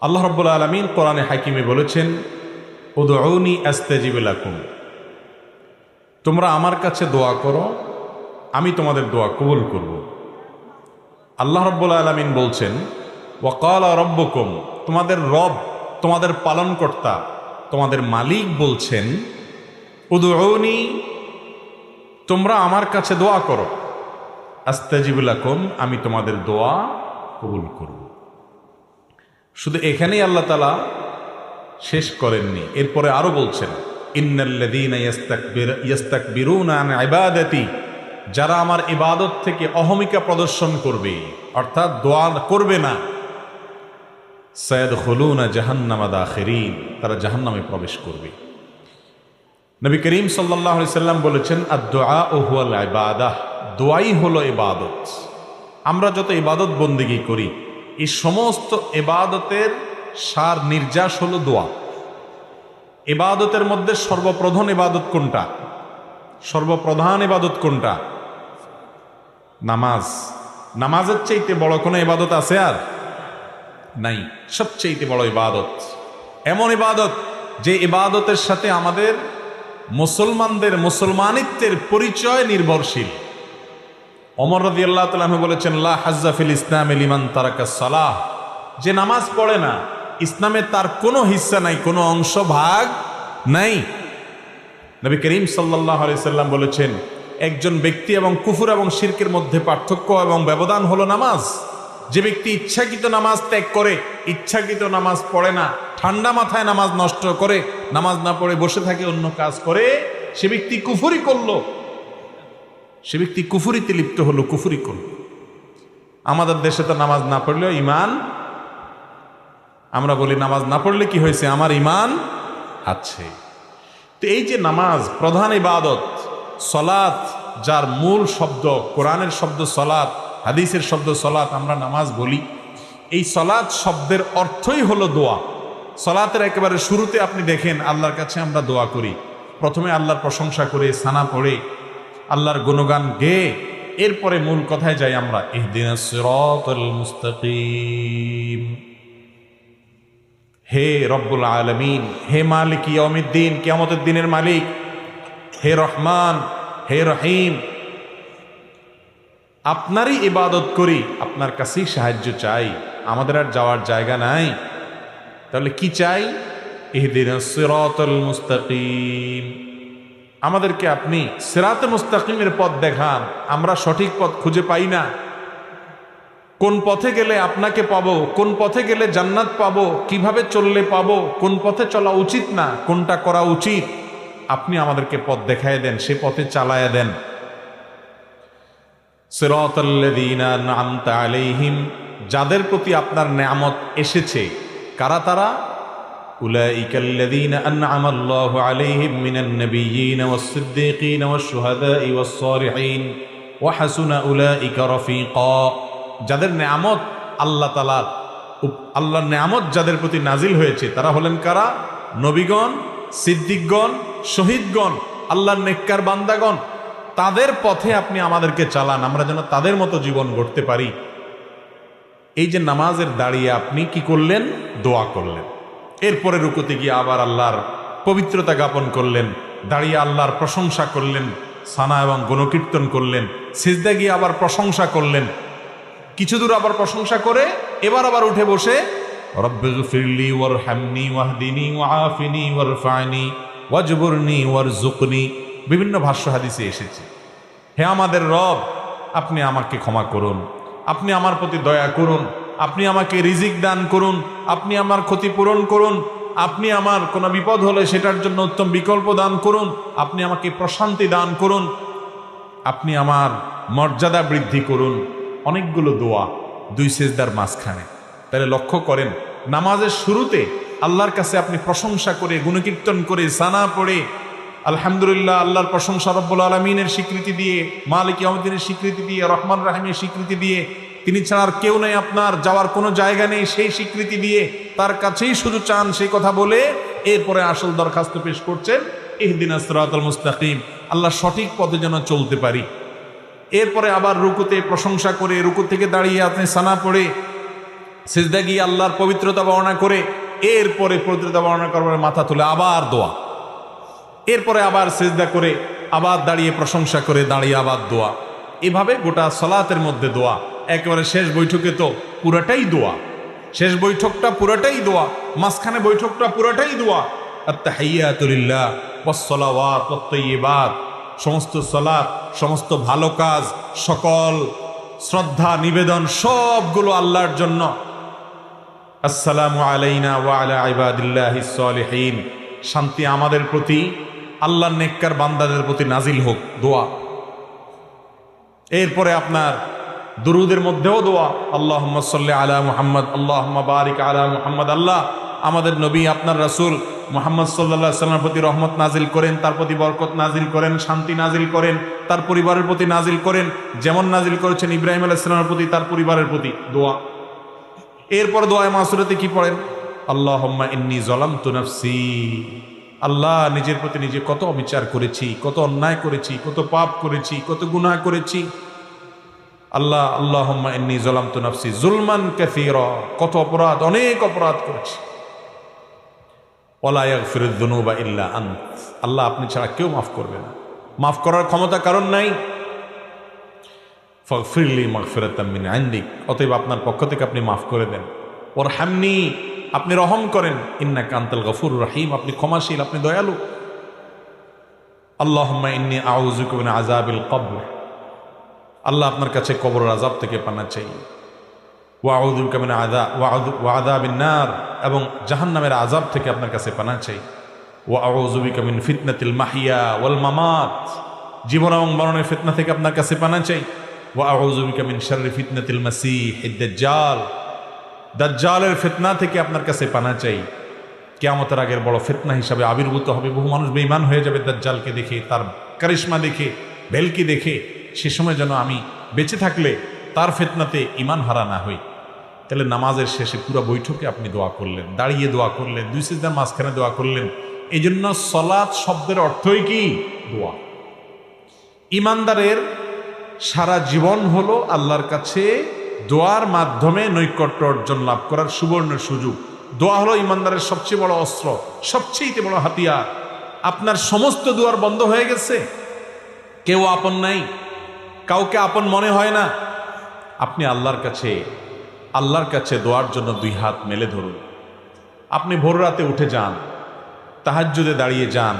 আল্লাহ রাব্বুল আলামিন কোরআনে হাকিমে বলেছেন, উদউনি আস্তাজিব লাকুম, তোমরা আমার কাছে দোয়া করো, আমি তোমাদের দোয়া কবুল করব। আল্লাহ রাব্বুল আলামিন বলছেন, ওয়াকালা রব্বুকুম, তোমাদের রব, তোমাদের পালনকর্তা, তোমাদের মালিক বলছেন, উদউনি, তোমরা আমার কাছে দোয়া করো, আস্তাজিব লাকুম, আমি তোমাদের দোয়া কবুল করব। শুধু এখানেই আল্লাহ তাআলা শেষ করেননি, এরপরে আরো বলছেন, ইন্নাল্লাযীনা ইস্তাকবিরুনা আন ইবাদাতি, যারা আমার ইবাদত থেকে অহমিকা প্রদর্শন করবে, অর্থাৎ দোয়া করবে না, সায়াদখুলুনা জাহান্নামা দাখিরিন, তারা জাহান্নামে প্রবেশ করবে। নবী করিম সাল্লাল্লাহু আলাইহি সাল্লাম বলেছেন, আদ-দুআউ হুয়াল ইবাদাহ, দোয়াই হলো ইবাদত। আমরা যত ইবাদত বন্দেগী করি, এই সমস্ত ইবাদতের সার নির্যাস হলো দোয়া। ইবাদতের মধ্যে সর্বপ্রধান ইবাদত কোনটা? সর্বপ্রধান ইবাদত কোনটা? নামাজ। নামাজের চাইতে বড় কোনো ইবাদত আছে আর নাই। সবচেয়ে বড় ইবাদত, এমন ইবাদত যে ইবাদতের সাথে আমাদের মুসলমানদের মুসলমানিত্বের পরিচয় নির্ভরশীল। ওমর রাদিয়াল্লাহু তাআলা আনহু বলেছেন, লা হাজ্জা ফিল ইসলামি লিমান তারাকাস সালাহ, যে নামাজ পড়ে না, ইসলামে তার কোনো হিস্সা নাই, কোনো অংশ ভাগ নাই। নবী করিম সাল্লাল্লাহু আলাইহি সাল্লাম বলেছেন, একজন ব্যক্তি এবং কুফর এবং শিরকের মধ্যে পার্থক্য এবং ব্যবধান হলো নামাজ। যে ব্যক্তি ইচ্ছাকৃত নামাজ ত্যাগ করে, ইচ্ছাকৃত নামাজ পড়ে না, ঠান্ডা মাথায় নামাজ নষ্ট করে, নামাজ না পড়ে বসে থাকে, অন্য কাজ করে, সে ব্যক্তি কুফরি করলো, সে ব্যক্তি কুফরিতে লিপ্ত হলো, কুফরি করলো। আমাদের দেশে তো নামাজ না পড়লেও ইমান, আমরা বলি নামাজ না পড়লে কি হয়েছে, আমার ইমান আছে। তো এই যে নামাজ প্রধান ইবাদত, সলাত, যার মূল শব্দ কোরআনের শব্দ সলাত, হাদিসের শব্দ সলাত, আমরা নামাজ বলি। এই সলাত শব্দের অর্থই হলো দোয়া। সলাতের একেবারে শুরুতে আপনি দেখেন আল্লাহর কাছে আমরা দোয়া করি, প্রথমে আল্লাহর প্রশংসা করে, সানা পড়ে, আল্লাহর গুণগান গেয়ে, এরপরে মূল কথায় যাই আমরা, ইহদিনাস সিরাতাল মুস্তাকিম। হে রব্বুল আলামিন, হে মালিক ইয়াউমিদ্দিন, কিয়ামতের দিনের মালিক, হে রহমান, হে রহিম, আপনারই ইবাদত করি, আপনার কাছেই সাহায্য চাই, আমাদের আর যাওয়ার জায়গা নাই। তাহলে কি চাই? ইহদিনাস সিরাতাল মুস্তাকিম, আমাদেরকে আপনি সিরাতে মুস্তাকিমের পথ দেখান। আমরা সঠিক পথ খুঁজে পাই না, কোন পথে গেলে আপনাকে পাবো, কোন পথে গেলে জান্নাত পাবো, কিভাবে চললে পাবো, কোন পথে চলা উচিত না, কোনটা করা উচিত, আপনি আমাদেরকে পথ দেখায় দেন, সে পথে চালায়া দেন। সিরাতাল্লাযীনা আন'আমতা আলাইহিম, যাদের প্রতি আপনার নেয়ামত এসেছে, কারা তারা? উলাইকাল্লাযীনা আন'আমাল্লাহু আলাইহিম মিনান নাবিয়্যিনা ওয়াস-সিদ্দীকিনা ওয়াশ-শুহাদাই ওয়াস-সালিহিন ওয়া হাসুনা উলাইকা রাফীকা, যাদের নেয়ামত আল্লাহ তাআলার, আল্লাহর নেয়ামত যাদের প্রতি নাজিল হয়েছে, তারা হলেন কারা? নবীগণ, সিদ্দিকগণ, শহীদগণ, আল্লাহর নেককার বান্দাগণ। তাদের পথে আপনি আমাদেরকে চালান, আমরা যেন তাদের মতো জীবন গড়তে পারি। এই যে নামাজের দাঁড়িয়ে আপনি কি করলেন? দোয়া করলেন। এরপরে রুকুতে গিয়ে আবার আল্লাহর পবিত্রতা জ্ঞাপন করলেন, দাঁড়িয়ে আল্লাহর প্রশংসা করলেন, সানা এবং গুণকীর্তন করলেন, সিজদা গিয়ে আবার প্রশংসা করলেন, কিছু দূর আবার প্রশংসা করে এবার আবার উঠে বসে রব্বিগফিরলি ওয়ারহামনি ওয়াহদিনি ওয়াআফিনি ওয়ারফা'নি ওয়াজবুরনি ওয়ারযুকনি, বিভিন্ন ভাষ্য হাদিসে এসেছে, হে আমাদের রব, আপনি আমাকে ক্ষমা করুন, আপনি আমার প্রতি দয়া করুন, আপনি আমাকে রিজিক দান করুন, আপনি আমার ক্ষতিপূরণ করুন, আপনি আমার কোনো বিপদ হলে সেটার জন্য উত্তম বিকল্প দান করুন, আপনি আমাকে প্রশান্তি দান করুন, আপনি আমার মর্যাদা বৃদ্ধি করুন। অনেকগুলো দোয়া দুই সেজদার মাঝখানে। তাহলে লক্ষ্য করেন, নামাজের শুরুতে আল্লাহর কাছে আপনি প্রশংসা করে, গুণকীর্তন করে, সানা পড়ে, আলহামদুলিল্লাহ, আল্লাহর প্রশংসা, রব্বুল আলামিনের স্বীকৃতি দিয়ে, মালিক ইয়াউমিদ্দিনের স্বীকৃতি দিয়ে, রহমান রাহিমের স্বীকৃতি দিয়ে, তিনি ছাড়া আর কেউ নেই, আপনার যাওয়ার কোনো জায়গা নেই, সেই স্বীকৃতি দিয়ে তার কাছেই শুধু চান, সেই কথা বলে এরপরে আসল দরখাস্ত পেশ করছেন, ইহদিনাস সিরাতাল মুস্তাকিম, আল্লাহ সঠিক পথে যেন চলতে পারি। এরপরে আবার রুকুতে প্রশংসা করে, রুকু থেকে দাঁড়িয়ে আপনি সানা পড়ে সিজদা গিয়ে আল্লাহর পবিত্রতা বর্ণনা করে এরপরে পবিত্রতা বর্ণনা করবার মাথা তুলে আবার দোয়া, এরপরে আবার সিজদা করে আবার দাঁড়িয়ে প্রশংসা করে দাঁড়িয়ে আবার দোয়া। এভাবে গোটা সালাতের মধ্যে দোয়া। একেবারে শেষ বৈঠকে তো পুরাটাই দোয়া, শেষ বৈঠকটা পুরাটাই দোয়া, মাঝখানে বৈঠকটা পুরাটাই দোয়া। আত-তাহিয়াতু লিল্লাহ ওয়াস-সালাওয়াত ওয়াত-তাইয়্যিবাত, সমস্ত সালাত, সমস্ত ভালো কাজ, সকল শ্রদ্ধা নিবেদন সবগুলো আল্লাহর জন্য। আসসালামু আলাইনা ওয়া আলা ইবাদিল্লাহিস সালিহিন, শান্তি আমাদের প্রতি, আল্লাহর নেককার বান্দাদের প্রতি নাজিল হোক, দোয়া। এরপরে আপনার দুরুদের মধ্যেও দোয়া, আল্লাহুম্মা সাল্লি আলা মুহাম্মদ, আল্লাহুম্মা বারিক আলা মুহাম্মদ। আল্লাহ আমাদের নবী আপনার রাসূল মুহাম্মদ সাল্লাল্লাহু আলাইহি ওয়াসাল্লামের প্রতি রহমত নাজিল করেন, তার প্রতি বরকত নাজিল করেন, শান্তি নাজিল করেন, তার পরিবারের প্রতি নাজিল করেন, যেমন নাজিল করেছেন ইব্রাহিম আলাইহিস সালামের প্রতি, তার পরিবারের প্রতি, দোয়া। এরপর দোয়ায়ে মাসুরাতে কি পড়েন? আল্লাহুম্মা ইন্নী যালামতু নাফসি, আল্লাহ নিজের প্রতি নিজে কত অবিচার করেছি, কত অন্যায় করেছি, কত পাপ করেছি, কত গুনাহ করেছি। আল্লাহ আল্লাহুম্মা ইন্নী যালামতু নাফসি যুলমান কাসীরা, কত অপরাধ, অনেক অপরাধ করেছি। ওয়ালা ইয়াগফিরুয যুনুবা ইল্লা আনত, আল্লাহ আপনি ছাড়া কেউ মাফ করবে না, মাফ করার ক্ষমতা কারণ নাই। ফাগফিরলি মাগফিরাতাম মিন ইনদিক, অতএব আপনার পক্ষ থেকে আপনি মাফ করে দেন। ওয়ারহামনি, আপনি রহম করেন। ইন্নাকা আনতাল গফুরুর রহিম, আপনি ক্ষমাশীল, আপনি দয়ালু। আল্লাহুম্মা ইন্নী আউযু বিকা মিন আযাবিল কবর, আল্লাহ আপনার কাছে কবরের আযাব থেকে পানা চাই। ওয়া আউযু বিকা মিন আযাবিন নার, এবং জাহান্নামের আযাব থেকে আপনার কাছে পানা চাই। ওয়া আউযু বিকা মিন ফিতনাতিল মাহইয়া ওয়াল মামাত, জীবন এবং মরণের ফিতনা থেকে আপনার কাছে পানা চাই। ওয়া আউযু বিকা মিন শাররি ফিতনাতিল মাসীহিদ দাজ্জাল, দাজ্জালের ফিতনা থেকে আপনার কাছে পানা চাই। কিয়ামতের আগের বড় ফিতনা হিসাবে আবির্ভূত হবে, বহু মানুষ বেঈমান হয়ে যাবে দাজ্জালকে দেখে, তার কারিশমা দেখে, ভেলকি দেখে। সে সময় যেন আমি বেঁচে থাকলে তার ফিতনাতে ঈমান হারা না হই। তাহলে নামাজের শেষে পুরো বৈঠকে আপনি দোয়া করলেন, দাঁড়িয়ে দোয়া করলেন, দুই সিজদার মাঝখানে দোয়া করলেন। এই জন্য সালাত শব্দের অর্থই কি? দোয়া। ঈমানদারের সারা জীবন হলো আল্লাহর কাছে দোয়ার মাধ্যমে নৈকট্য অর্জন লাভ করার সুবর্ণ সুযোগ। দোয়া হলো ঈমানদারের সবচেয়ে বড় অস্ত্র, সবচেয়ে বড় হাতিয়ার। আপনার সমস্ত দুয়ার বন্ধ হয়ে গেছে, কেউ আপন নাই, কাউকে আপন মনে হয় না, আপনি আল্লাহর কাছে দোয়ার জন্য দুই হাত মেলে ধরুন। আপনি ভোর রাতে উঠে যান, তাহাজ্জুদে দাঁড়িয়ে যান,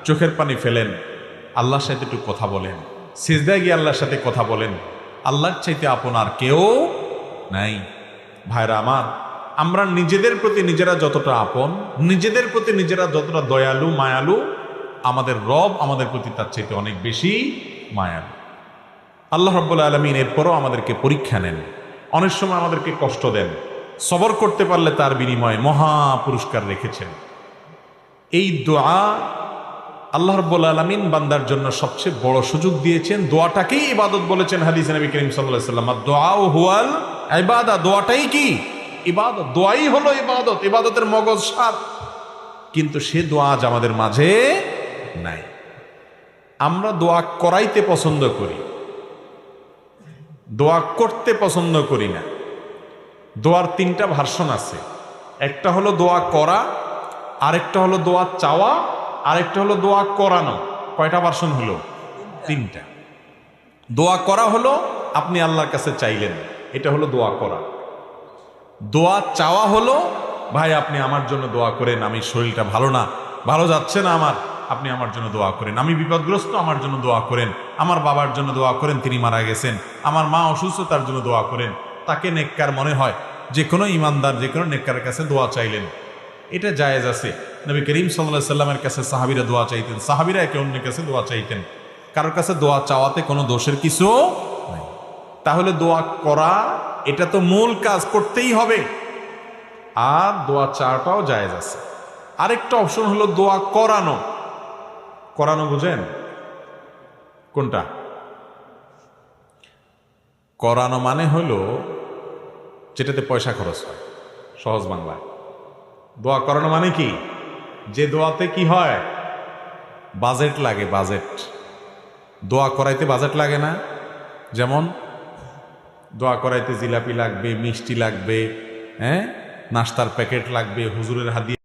চোখের পানি ফেলেন, আল্লাহর সাথে একটু কথা বলেন, সিজদায় গিয়ে আল্লাহর সাথে কথা বলেন। আল্লাহর চাইতে আপন আর কেউ নাই। ভাইরা আমার, আমরা নিজেদের প্রতি নিজেরা যতটা আপন, নিজেদের প্রতি নিজেরা যতটা দয়ালু মায়ালু, আমাদের রব আমাদের প্রতি তার চাইতে অনেক বেশি মায়ালু। আল্লাহ রাব্বুল আলামিন এরপরও আমাদেরকে পরীক্ষা নেন, অনেক সময় আমাদেরকে কষ্ট দেন। সবর করতে পারলে তার বিনিময়ে মহা পুরস্কার রেখেছেন। এই দোয়া আল্লাহ রাব্বুল আলামিন বান্দার জন্য সবচেয়ে বড় সুযোগ দিয়েছেন। দোয়াটাকেই ইবাদত বলেছেন হাদিসে নবী করিম সাল্লাল্লাহু আলাইহি ওয়াসাল্লাম, দুআউ হুয়াল ইবাদা, দোয়াটাই কি? ইবাদত। দোয়াই হলো ইবাদত, ইবাদতের মগজ সার। কিন্তু সে দোয়া আজ আমাদের মাঝে নাই। আমরা দোয়া করাইতে পছন্দ করি, দোয়া করতে পছন্দ করি না। দোয়ার তিনটা ভার্সন আছে, একটা হলো দোয়া করা, আরেকটা হলো দোয়া চাওয়া, আরেকটা হলো দোয়া করানো। কয়টা ভার্সন হলো? তিনটা। দোয়া করা হলো আপনি আল্লাহর কাছে চাইলেন, এটা হলো দোয়া করা। দোয়া চাওয়া হলো, ভাই আপনি আমার জন্য দোয়া করেন, আমি শরীরটা ভালো না, ভালো যাচ্ছে না আমার, আপনি আমার জন্য দোয়া করেন। আমি বিপদগ্রস্ত, আমার জন্য দোয়া করেন। আমার বাবার জন্য দোয়া করেন, তিনি মারা গেছেন। আমার মা অসুস্থ, তার জন্য দোয়া করেন। তাকে নেককার মনে হয়, যে কোনো ইমানদার যে কোনো নেককারের কাছে দোয়া চাইলেন, এটা জায়েজ আছে। নবী করিম সাল্লাল্লাহু আলাইহি সাল্লামের কাছে সাহাবীরা দোয়া চাইতেন, সাহাবীরা একে অন্যের কাছে দোয়া চাইতেন। কারোর কাছে দোয়া চাওয়াতে কোনো দোষের কিছু নাই। তাহলে দোয়া করা এটা তো মূল কাজ, করতেই হবে। আর দোয়া চাওয়াটাও জায়েজ আছে। আরেকটা অপশন হলো দোয়া করানো। করানো বুঝেন কোনটা? করানো মানে হলো যেটাতে পয়সা খরচ হয়, সহজ বাংলায়। দোয়া করানো মানে কি? যে দোয়াতে কি হয়? বাজেট লাগে, বাজেট। দোয়া করাইতে বাজেট লাগে না? যেমন দোয়া করাইতে জিলাপি লাগবে, মিষ্টি লাগবে, হ্যাঁ নাস্তার প্যাকেট লাগবে, হুজুরের হাদিয়া